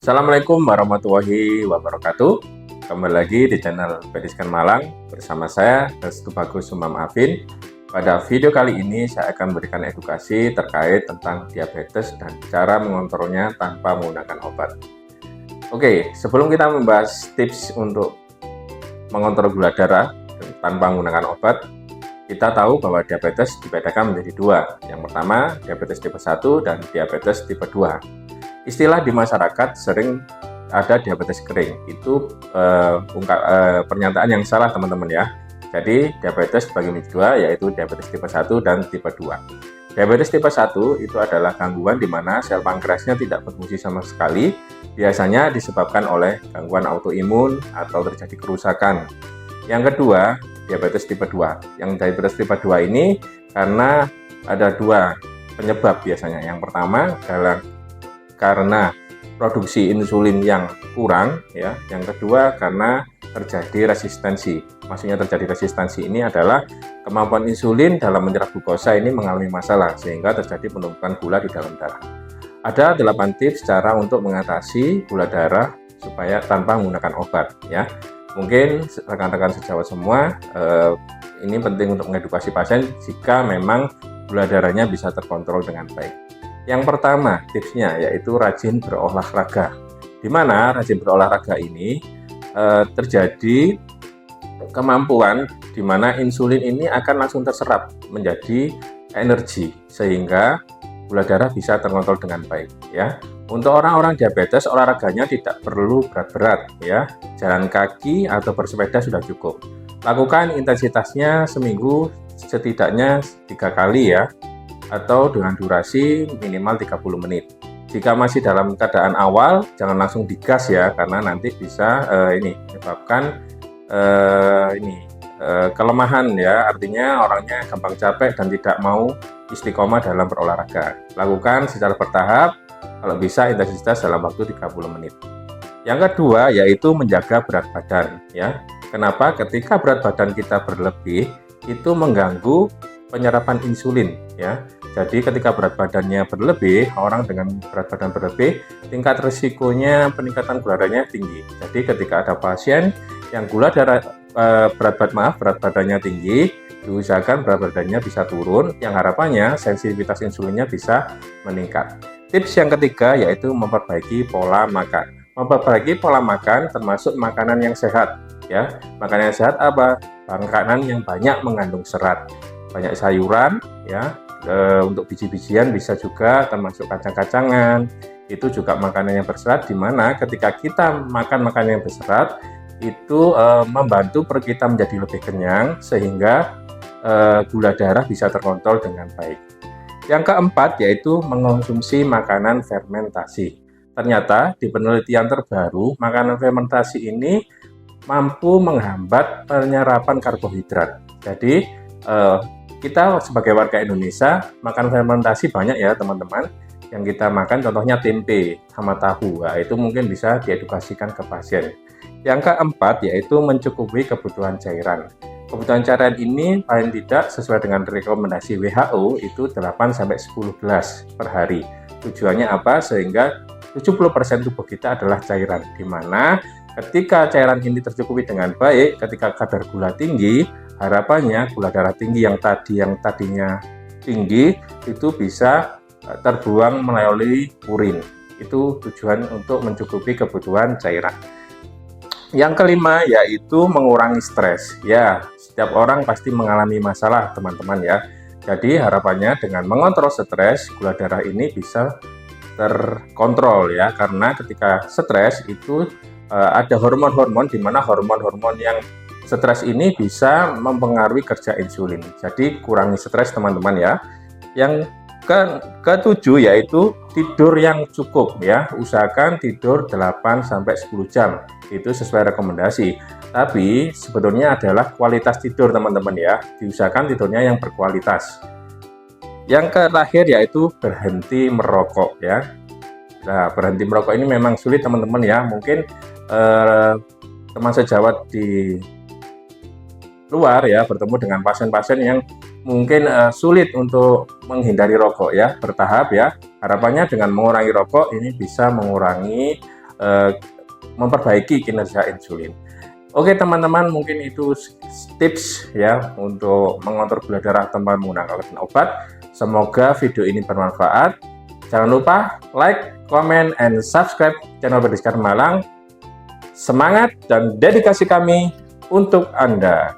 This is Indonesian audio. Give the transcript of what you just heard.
Assalamualaikum warahmatullahi wabarakatuh. Kembali lagi di channel Pediskan Malang bersama saya Restu Bagus Sumam Afin. Pada video kali ini saya akan memberikan edukasi terkait tentang diabetes dan cara mengontrolnya tanpa menggunakan obat. Oke, sebelum kita membahas tips untuk mengontrol gula darah tanpa menggunakan obat, kita tahu bahwa diabetes dibedakan menjadi dua. Yang pertama, diabetes tipe 1 dan diabetes tipe 2. Istilah di masyarakat sering ada diabetes kering. Itu pernyataan yang salah, teman-teman ya. Jadi diabetes dibagi menjadi dua, yaitu diabetes tipe 1 dan tipe 2. Diabetes tipe 1 itu adalah gangguan di mana sel pankreasnya tidak berfungsi sama sekali, biasanya disebabkan oleh gangguan autoimun atau terjadi kerusakan. Yang kedua, diabetes tipe 2. Yang diabetes tipe 2 ini karena ada dua penyebab biasanya. Yang pertama adalah karena produksi insulin yang kurang, ya. Yang kedua karena terjadi resistensi. Maksudnya terjadi resistensi ini adalah kemampuan insulin dalam menyerap glukosa ini mengalami masalah sehingga terjadi penumpukan gula di dalam darah. Ada 8 tips cara untuk mengatasi gula darah supaya tanpa menggunakan obat, ya. Mungkin rekan-rekan sejawat semua, ini penting untuk mengedukasi pasien jika memang gula darahnya bisa terkontrol dengan baik. Yang pertama tipsnya yaitu rajin berolahraga. Di mana rajin berolahraga ini terjadi kemampuan di mana insulin ini akan langsung terserap menjadi energi sehingga gula darah bisa terkontrol dengan baik, ya. Untuk orang-orang diabetes, olahraganya tidak perlu berat-berat, ya. Jalan kaki atau bersepeda sudah cukup. Lakukan intensitasnya seminggu setidaknya 3 kali, ya, atau dengan durasi minimal 30 menit. Jika masih dalam keadaan awal, jangan langsung digas ya, karena nanti bisa menyebabkan kelemahan ya, artinya orangnya gampang capek dan tidak mau istiqomah dalam berolahraga. Lakukan secara bertahap, kalau bisa intensitas dalam waktu 30 menit. Yang kedua yaitu menjaga berat badan, ya. Kenapa? Ketika berat badan kita berlebih, itu mengganggu penyerapan insulin, ya. Jadi ketika berat badannya berlebih, orang dengan berat badan berlebih, tingkat risikonya peningkatan gula darahnya tinggi. Jadi ketika ada pasien yang berat badannya tinggi, diusahakan berat badannya bisa turun, yang harapannya sensitivitas insulinnya bisa meningkat. Tips yang ketiga yaitu memperbaiki pola makan. Memperbaiki pola makan termasuk makanan yang sehat, ya. Makanan yang sehat apa? Makanan yang banyak mengandung serat, banyak sayuran, ya. Untuk biji-bijian bisa juga termasuk kacang-kacangan, itu juga makanan yang berserat, di mana ketika kita makan makanan yang berserat itu membantu perut kita menjadi lebih kenyang sehingga gula darah bisa terkontrol dengan baik. Yang keempat yaitu mengonsumsi makanan fermentasi. Ternyata di penelitian terbaru, makanan fermentasi ini mampu menghambat penyerapan karbohidrat. Jadi kita sebagai warga Indonesia makan fermentasi banyak ya teman-teman. Yang kita makan contohnya tempe sama tahu. Nah, itu mungkin bisa diedukasikan ke pasien. Yang keempat yaitu mencukupi kebutuhan cairan. Kebutuhan cairan ini paling tidak sesuai dengan rekomendasi WHO itu 8-10 gelas per hari. Tujuannya apa? Sehingga 70% tubuh kita adalah cairan, di mana ketika cairan ini tercukupi dengan baik, ketika kadar gula tinggi, harapannya gula darah tinggi yang tadinya tinggi itu bisa terbuang melalui urin. Itu tujuan untuk mencukupi kebutuhan cairan. Yang kelima yaitu mengurangi stres. Ya, setiap orang pasti mengalami masalah, teman-teman ya. Jadi harapannya dengan mengontrol stres, gula darah ini bisa terkontrol ya, karena ketika stres itu ada hormon-hormon di mana hormon-hormon yang stres ini bisa mempengaruhi kerja insulin. Jadi kurangi stres teman-teman ya. Yang ketujuh yaitu tidur yang cukup ya. Usahakan tidur 8-10 jam. Itu sesuai rekomendasi. Tapi sebetulnya adalah kualitas tidur teman-teman ya. Diusahakan tidurnya yang berkualitas. Yang terakhir yaitu berhenti merokok ya. Nah, berhenti merokok ini memang sulit teman-teman ya. Mungkin teman sejawat di luar ya bertemu dengan pasien-pasien yang mungkin sulit untuk menghindari rokok ya, bertahap ya. Harapannya dengan mengurangi rokok ini bisa mengurangi memperbaiki kinerja insulin. Oke teman-teman, mungkin itu tips ya untuk mengontrol gula darah tanpa menggunakan obat. Semoga video ini bermanfaat. Jangan lupa like, comment, and subscribe channel Berdiskusi Malang. Semangat dan dedikasi kami untuk Anda.